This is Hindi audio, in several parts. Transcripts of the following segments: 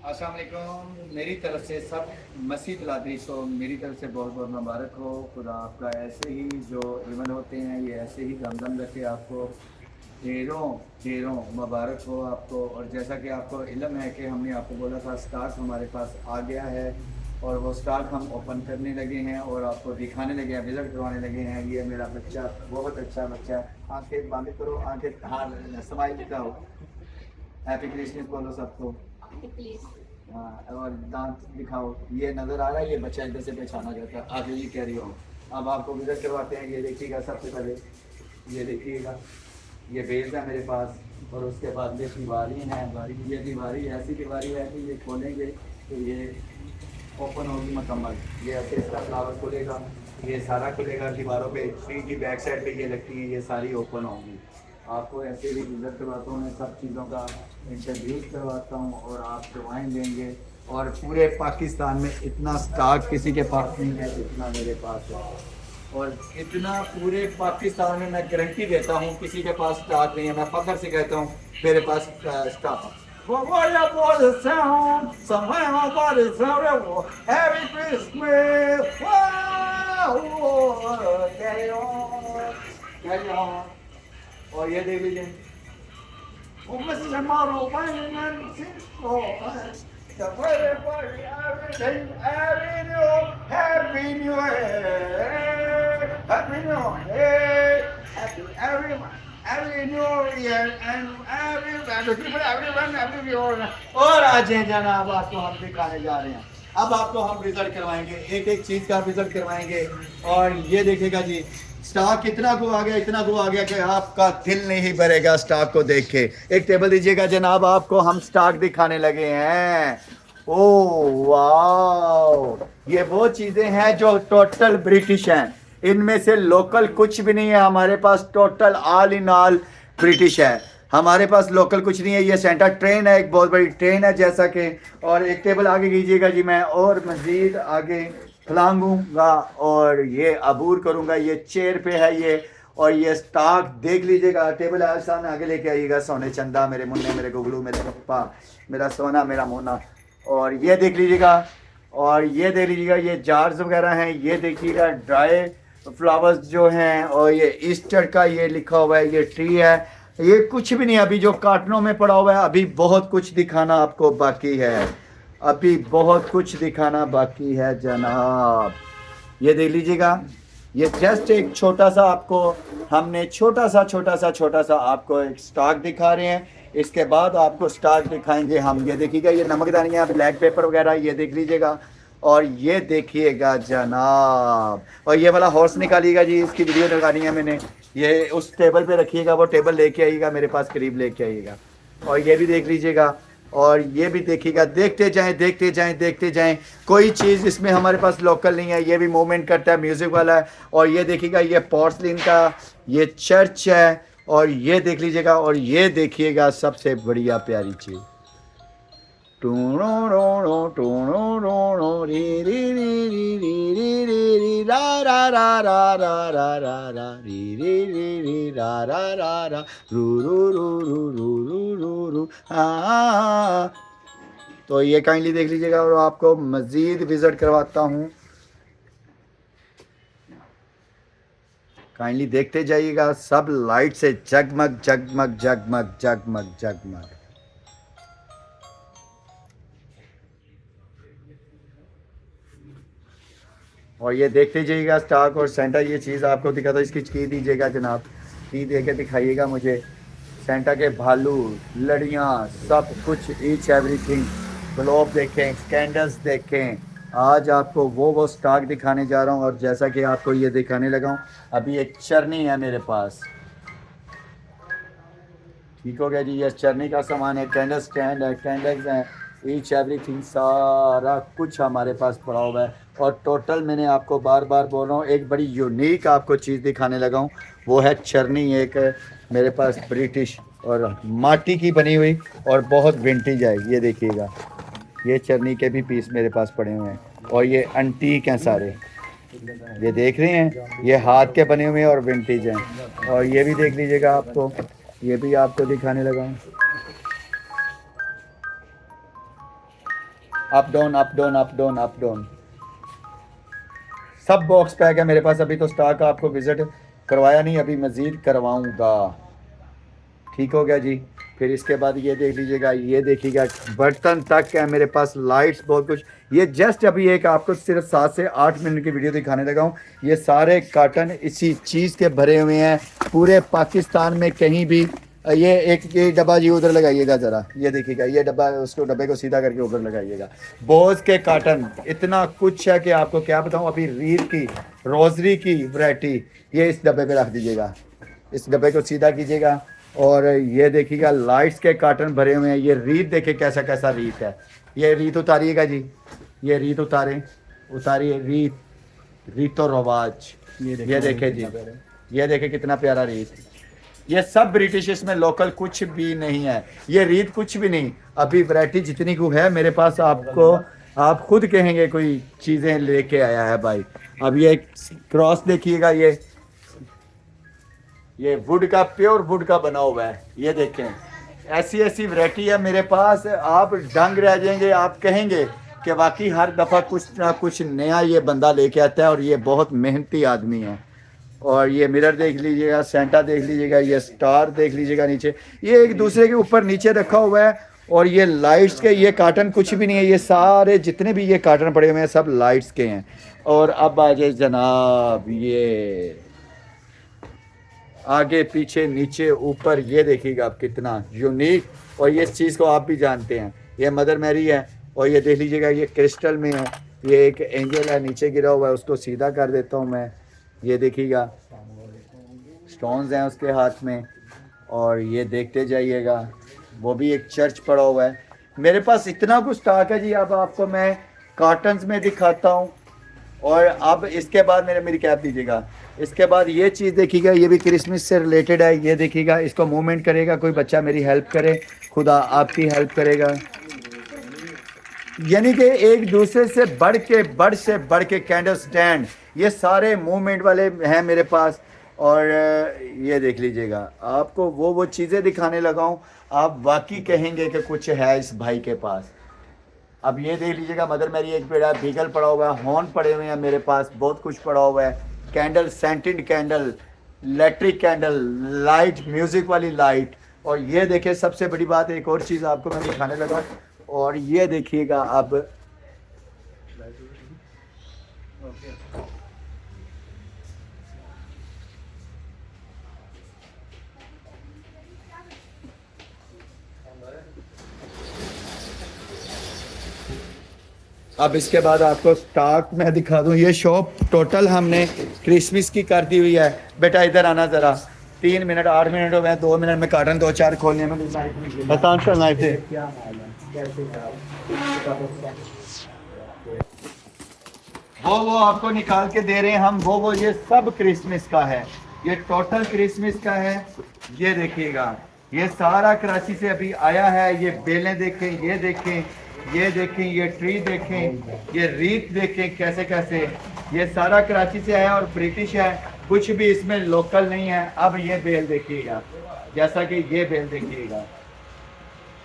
अस्सलाम वालेकुम। मेरी तरफ से सब मसीह लादरी को मेरी तरफ से बहुत बहुत मुबारक हो। खुदा आपका ऐसे ही जो इवन होते हैं ये ऐसे ही दमदम रखे, आपको ढेरों ढेरों मुबारक हो आपको। और जैसा कि आपको इल्म है कि हमने आपको बोला था स्टॉक हमारे पास आ गया है और वो स्टॉक हम ओपन करने लगे हैं और आपको दिखाने लगे हैं, विज़िट करवाने लगे हैं। ये मेरा बच्चा बहुत अच्छा बच्चा है। आंखें बंद करो, आंखें हाँ स्माइल दिखाओ, हैप्पी क्रिसमस बोलो सबको। हाँ, और दांत दिखाओ। ये नज़र आ रहा है, ये बच्चा इधर से पहचाना जाता है। आप यही कह रही हो। अब आपको विजिट करवाते हैं। ये देखिएगा, सबसे पहले ये देखिएगा, ये बेस है मेरे पास। और उसके बाद ये दीवारी है। ये दीवारी ऐसी दीवारी है कि ये खोलेंगे तो ये ओपन होगी मुकम्मल। ये ऐसे इसका फ्लावर खुलेगा, ये सारा खुलेगा। दीवारों पे ट्री की बैक साइड पे ये लगती है, ये सारी ओपन होंगी। आपको ऐसे भी विजिट करवाता हूँ, मैं सब चीज़ों का इंट्रोड्यूस करवाता हूँ और आप दुआएं देंगे। और पूरे पाकिस्तान में इतना स्टॉक किसी के पास नहीं है जितना मेरे पास है। और इतना पूरे पाकिस्तान में मैं गारंटी देता हूँ किसी के पास स्टॉक नहीं है। मैं फख्र से कहता हूँ मेरे पास स्टॉक है। Happy Christmas! Carry on, carry on. और ये देख लीजिए, वो Mrs. Amaro, the very party, everything, every new, happy new year, happy new year, happy everyone, every new year, and everyone, everyone. और आज हैं जनाब, आपको हम दिखाने जा रहे हैं। अब आपको हम विजिट करवाएंगे, एक एक चीज का विजिट करवाएंगे। और ये देखिएगा जी, स्टॉक इतना को आ गया, इतना को आ गया कि आपका दिल नहीं भरेगा स्टॉक को देख के। एक टेबल दीजिएगा जनाब, आपको हम स्टॉक दिखाने लगे हैं। ओ वाह, ये वो चीजें हैं जो टोटल ब्रिटिश हैं। इनमें से लोकल कुछ भी नहीं है हमारे पास। Total all in all British है हमारे पास, लोकल कुछ नहीं है। ये सेंटर ट्रेन है, एक बहुत बड़ी ट्रेन है जैसा कि। और एक टेबल आगे कीजिएगा जी, मैं और मजीद आगे फलांगूंगा और ये अबूर करूंगा। ये चेयर पे है ये। और ये स्टॉक देख लीजिएगा। टेबल आसान आगे लेके आइएगा। सोने चंदा, मेरे मुन्ने, मेरे गुगलू, मेरे पप्पा, मेरा सोना, मेरा मोना। और ये देख लीजिएगा, और ये देख लीजिएगा, ये जार्स वगैरह हैं। ये देखिएगा ड्राई फ्लावर्स जो हैं। और ये ईस्टर का ये लिखा हुआ है, ये ट्री है। ये कुछ भी नहीं, अभी जो कार्टनों में पड़ा हुआ है। अभी बहुत कुछ दिखाना आपको बाकी है, अभी बहुत कुछ दिखाना बाकी है जनाब। ये देख लीजिएगा, ये जस्ट एक छोटा सा आपको हमने छोटा सा आपको एक स्टॉक दिखा रहे हैं। इसके बाद आपको स्टॉक दिखाएंगे हम। ये देखिएगा, ये नमकदानियाँ, ब्लैक पेपर वगैरह, ये देख लीजिएगा। और ये देखिएगा जनाब, और ये वाला हॉर्स निकालिएगा जी, इसकी वीडियो निकाली है मैंने। ये उस टेबल पे रखिएगा, वो टेबल लेके आइएगा मेरे पास, करीब लेके आइएगा। और ये भी देख लीजिएगा, और ये भी देखिएगा। देखते जाएं, देखते जाएं, देखते जाएं। कोई चीज़ इसमें हमारे पास लोकल नहीं है। ये भी मूवमेंट करता है, म्यूज़िक वाला है। और ये देखिएगा, ये पोर्सलिन का ये चर्च है। और ये देख लीजिएगा, और ये देखिएगा सबसे बढ़िया प्यारी चीज़, रा रा रा रा रा रा रा रा री री री री रा रा रा रा रू रू रू रू रू रू रू रू। तो ये काइंडली देख लीजिएगा, और आपको मज़ीद विज़िट करवाता हूँ। काइंडली देखते जाइएगा। सब लाइट से जगमग जगमग जगमग जगमग जगमग। और ये देखते जाइएगा स्टॉक और सेंटा। ये चीज़ आपको दिखाता, इसकी की दीजिएगा जनाब, की दे के दिखाइएगा मुझे। सेंटा के भालू, लड़ियाँ, सब कुछ, ईच एवरीथिंग। ग्लोब देखें, कैंडल्स देखें। आज आपको वो स्टॉक दिखाने जा रहा हूँ। और जैसा कि आपको ये दिखाने लगा हूँ, अभी एक चरनी है मेरे पास। ठीक हो गया जी, ये चरनी का सामान है, कैंडल स्टैंड है, कैंडल्स हैं, ईच एवरीथिंग, सारा कुछ हमारे पास पड़ा हुआ है। और टोटल मैंने आपको बार बार बोल रहा हूँ, एक बड़ी यूनिक आपको चीज़ दिखाने लगा हूँ। वो है चरनी, एक मेरे पास ब्रिटिश और माटी की बनी हुई और बहुत विंटेज है। ये देखिएगा, ये चरनी के भी पीस मेरे पास पड़े हुए हैं। और ये अंटीक हैं सारे, ये देख रहे हैं, ये हाथ के बने हुए हैं और विंटेज हैं। और ये भी देख लीजिएगा, आपको ये भी आपको दिखाने लगा हूँ। Up down up down up down up down. सब बॉक्स पैक है मेरे पास। अभी तो स्टॉक आपको विजिट करवाया नहीं, अभी मज़ीद करवाऊंगा। ठीक हो गया जी। फिर इसके बाद ये देख लीजिएगा, ये देखिएगा बर्तन तक है मेरे पास, लाइट्स बहुत कुछ। ये जस्ट अभी एक आपको सिर्फ 7 से 8 मिनट की वीडियो दिखाने लगा हूँ। ये सारे कार्टन इसी चीज़ के भरे हुए हैं पूरे पाकिस्तान में कहीं भी। ये एक ये डब्बा जी उधर लगाइएगा ज़रा, ये देखिएगा ये डब्बा, उसको डब्बे को सीधा करके ऊपर लगाइएगा। बोझ के कार्टन इतना कुछ है कि आपको क्या बताऊँ। अभी रील की रोजरी की वैरायटी ये इस डब्बे पे रख दीजिएगा, इस डब्बे को सीधा कीजिएगा। और ये देखिएगा लाइट्स के कार्टन भरे हुए हैं। ये रीत देखे कैसा कैसा रीत है। ये रीत उतारिएगा जी, ये रीत उतारिए रीत तो रवाज। ये देखे जी, ये देखे कितना प्यारा रीत। ये सब ब्रिटिश, इसमें लोकल कुछ भी नहीं है। ये रीत कुछ भी नहीं। अभी वैरायटी जितनी को है मेरे पास, आपको आप खुद कहेंगे कोई चीज़ें लेके आया है भाई। अब ये क्रॉस देखिएगा, ये वुड का, प्योर वुड का बना हुआ है। ये देखें ऐसी ऐसी वैरायटी है मेरे पास, आप दंग रह जाएंगे। आप कहेंगे कि वाकई हर दफ़ा कुछ ना कुछ नया ये बंदा लेके आता है और ये बहुत मेहनती आदमी है। और ये मिरर देख लीजिएगा, सेंटा देख लीजिएगा, ये स्टार देख लीजिएगा नीचे, ये एक दूसरे के ऊपर नीचे रखा हुआ है। और ये लाइट्स के ये कार्टन कुछ भी नहीं है। ये सारे जितने भी ये कार्टन पड़े हुए हैं सब लाइट्स के हैं। और अब आ जाए जनाब, ये आगे पीछे नीचे ऊपर, ये देखिएगा आप कितना यूनिक। और ये इस चीज़ को आप भी जानते हैं, ये मदर मैरी है। और ये देख लीजिएगा ये क्रिस्टल में है। ये एक एंजल है नीचे गिरा हुआ है, उसको सीधा कर देता हूँ मैं। ये देखिएगा स्टोन्स हैं उसके हाथ में। और ये देखते जाइएगा, वो भी एक चर्च पड़ा हुआ है। मेरे पास इतना कुछ स्टॉक है जी। अब आपको मैं कार्टन्स में दिखाता हूँ। और अब इसके बाद मेरी कैप दीजिएगा। इसके बाद ये चीज़ देखिएगा, ये भी क्रिसमस से रिलेटेड है। ये देखिएगा, इसको मूवमेंट करेगा कोई बच्चा, मेरी हेल्प करे, खुदा आपकी हेल्प करेगा। यानी कि एक दूसरे से बढ़ के कैंडल स्टैंड, ये सारे मूवमेंट वाले हैं मेरे पास। और ये देख लीजिएगा, आपको वो चीज़ें दिखाने लगा हूँ, आप वाकई कहेंगे कि कुछ है इस भाई के पास। अब ये देख लीजिएगा, मदर मैरी एक पेड़ा, बीगल पड़ा हुआ है, हॉर्न पड़े हुए हैं मेरे पास, बहुत कुछ पड़ा हुआ है। Candle, scented candle, electric candle, light, music वाली लाइट। और ये देखिए सबसे बड़ी बात, एक और चीज़ आपको मैं दिखाने लगा। और ये देखिएगा अब इसके बाद आपको स्टॉक मैं दिखा दूं। ये शॉप टोटल हमने क्रिसमस की कर दी हुई है। बेटा इधर आना ज़रा, 3 मिनट 8 मिनट हो गए, 2 मिनट में कार्टन 2-4 खोलने में नाइफ थे। वो आपको निकाल के दे रहे हैं हम। वो ये सब क्रिसमस का है, ये टोटल क्रिसमस का है। ये देखिएगा, ये सारा कराची से अभी आया है। ये बेलें देखें, ये देखें, ये देखें, ये ट्री देखें, ये रीत देखें कैसे कैसे। ये सारा कराची से आया और ब्रिटिश है, कुछ भी इसमें लोकल नहीं है। अब ये बेल देखिएगा, जैसा कि ये बेल देखिएगा।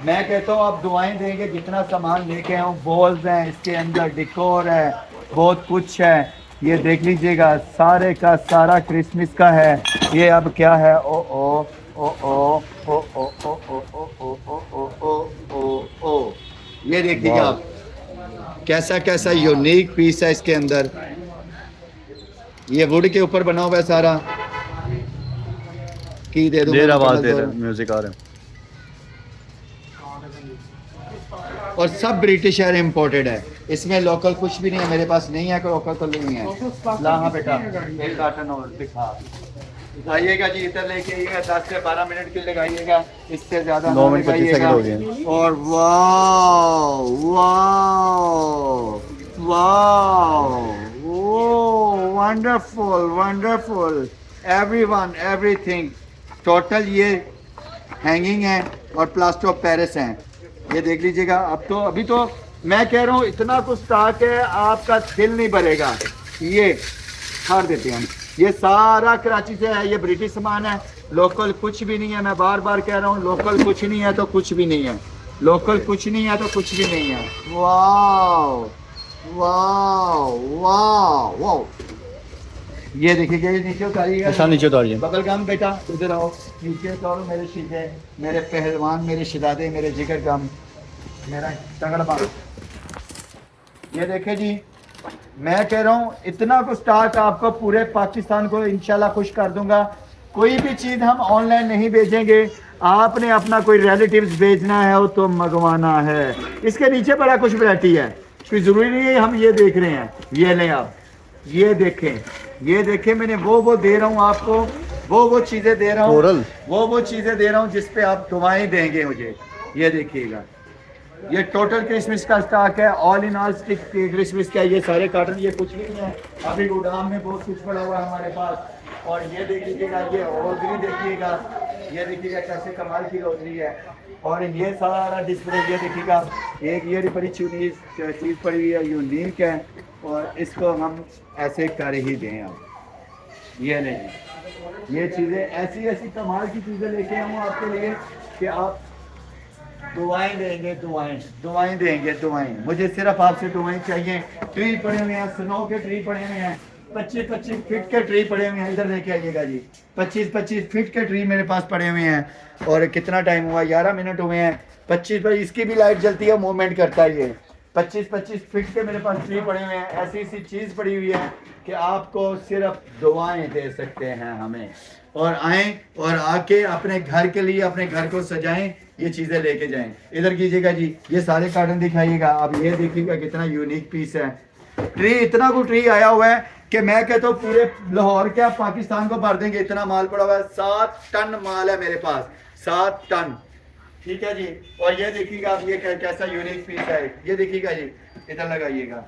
मैं कहता हूँ आप दुआएं देंगे, जितना सामान लेके आऊँ, बॉल्स हैं इसके अंदर, डिकोर है, बहुत कुछ है। ये देख लीजिएगा, सारे का सारा क्रिसमस का है। ये अब क्या है, ओ ओ ओ ओ ओ ओ ओ ओ ओ ओ ओ ओ ओ, ये देखिएगा आप कैसा कैसा यूनिक पीस है इसके अंदर। ये वुड के ऊपर बना हुआ है सारा। की दे दो, आवाज दे रहा है, म्यूजिक आ रहा है। और सब ब्रिटिश एयर इम्पोर्टेड है, इसमें लोकल कुछ भी नहीं है। मेरे पास नहीं है, कोई लोकल तो नहीं है। ला हाँ बेटा, एक कार्टन और दिखा दिखाइएगा जी, इधर लेके आइएगा। 10 से 12 मिनट के लगाइएगा, इससे ज़्यादा 9 मिनट 25 सेकंड हो गए। और wow wow wow, wonderful wonderful, everyone everything. Total ये हैंगिंग है और प्लास्टर ऑफ पेरिस हैं। ये देख लीजिएगा। अब तो अभी तो मैं कह रहा हूँ इतना कुछ स्टॉक है, आपका दिल नहीं भरेगा। ये छोड़ देते हैं, ये सारा कराची से है, ये ब्रिटिश सामान है, लोकल कुछ भी नहीं है। मैं बार बार कह रहा हूँ, लोकल कुछ नहीं है तो कुछ भी नहीं है। लोकल कुछ नहीं है तो कुछ भी नहीं है। वाओ वाओ वाओ वाओ, ये देखिए ये नीचे उतारिएगा। अच्छा नीचे उतारिए। बगल गम बेटा इधर आओ, नीचे उतारो मेरे शीशे, मेरे पहलवान, मेरे शहजादे, मेरे जिगर गम, मेरा तगड़बा। ये देखे जी, मैं कह रहा हूँ इतना कुछ स्टॉक आपको पूरे पाकिस्तान को इंशाल्लाह खुश कर दूंगा। कोई भी चीज़ हम ऑनलाइन नहीं भेजेंगे, आपने अपना कोई रिलेटिव्स भेजना है तो मंगवाना है। इसके नीचे बड़ा कुछ वैरायटी है, कोई ज़रूरी नहीं है हम ये देख रहे हैं। ये लें आप, ये देखें मैंने वो दे रहा हूँ आपको, वो चीज़ें दे रहा हूँ, वो चीज़ें दे रहा हूँ जिस पे आप दुआएं देंगे मुझे। ये देखिएगा, ये टोटल क्रिसमस का स्टॉक है, all in all stick Christmas का। ये सारे कार्टन, ये कुछ नहीं है, अभी गोदाम में बहुत कुछ पड़ा हुआ है हमारे पास। और ये देखिएगा, ये रोजरी देखिएगा, ये देखिएगा कैसे कमाल की रोजरी है। और ये सारा डिस्प्ले, ये देखिएगा एक ये बड़ी चीज़ पड़ी हुई है, यूनिक है, और इसको हम ऐसे कर ही दें। आप ये नहीं, ये चीज़ें ऐसी ऐसी कमाल की चीज़ें लेके आऊँ आपके लिए कि आप दुआएं देंगे, दुआएं देंगे, दुआएं। मुझे सिर्फ आपसे दुआएं चाहिए। ट्री पड़े हुए हैं, स्नो के ट्री पड़े हुए हैं, 25-25 फीट के ट्री पड़े हुए हैं। इधर लेके आइएगा जी, 25-25 फीट के ट्री मेरे पास पड़े हुए हैं। और कितना टाइम हुआ, 11 मिनट हुए हैं। 25 पर इसकी भी लाइट जलती है, मूवमेंट करता है। ये 25-25 फीट के मेरे पास ट्री पड़े हुए हैं। ऐसी सी चीज़ पड़ी हुई है कि आपको सिर्फ दुआएं दे सकते हैं हमें। और आएँ और आके अपने घर के लिए, अपने घर को सजाएं, ये चीज़ें लेके जाएं। इधर कीजिएगा जी, ये सारे कार्टन दिखाइएगा। अब ये देखिएगा कितना यूनिक पीस है। ट्री, इतना को ट्री आया हुआ है कि मैं कहता हूँ पूरे लाहौर क्या पाकिस्तान को भर देंगे, इतना माल पड़ा हुआ है। 7 टन माल है मेरे पास, 7 टन। ठीक है जी। और ये देखिएगा आप, ये कैसा यूनिक पीस है। ये देखिएगा जी, इधर लगाइएगा।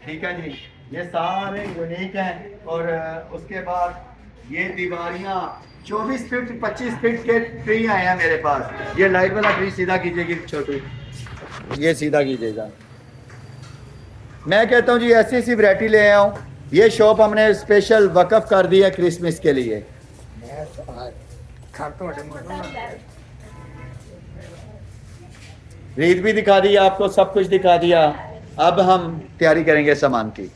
ठीक है जी, ये सारे यूनिक हैं। और उसके बाद ये दीवारियाँ 24 फीट 25 फीट के ट्री आए हैं मेरे पास। ये लाइट वाला ट्री सीधा कीजिएगी छोटू, ये सीधा कीजिएगा। मैं कहता हूँ जी ऐसी ऐसी वैरायटी ले आया हूँ। ये शॉप हमने स्पेशल वक़्फ़ कर दी है क्रिसमस के लिए। रीत भी दिखा दी आपको, सब कुछ दिखा दिया। अब हम तैयारी करेंगे सामान की।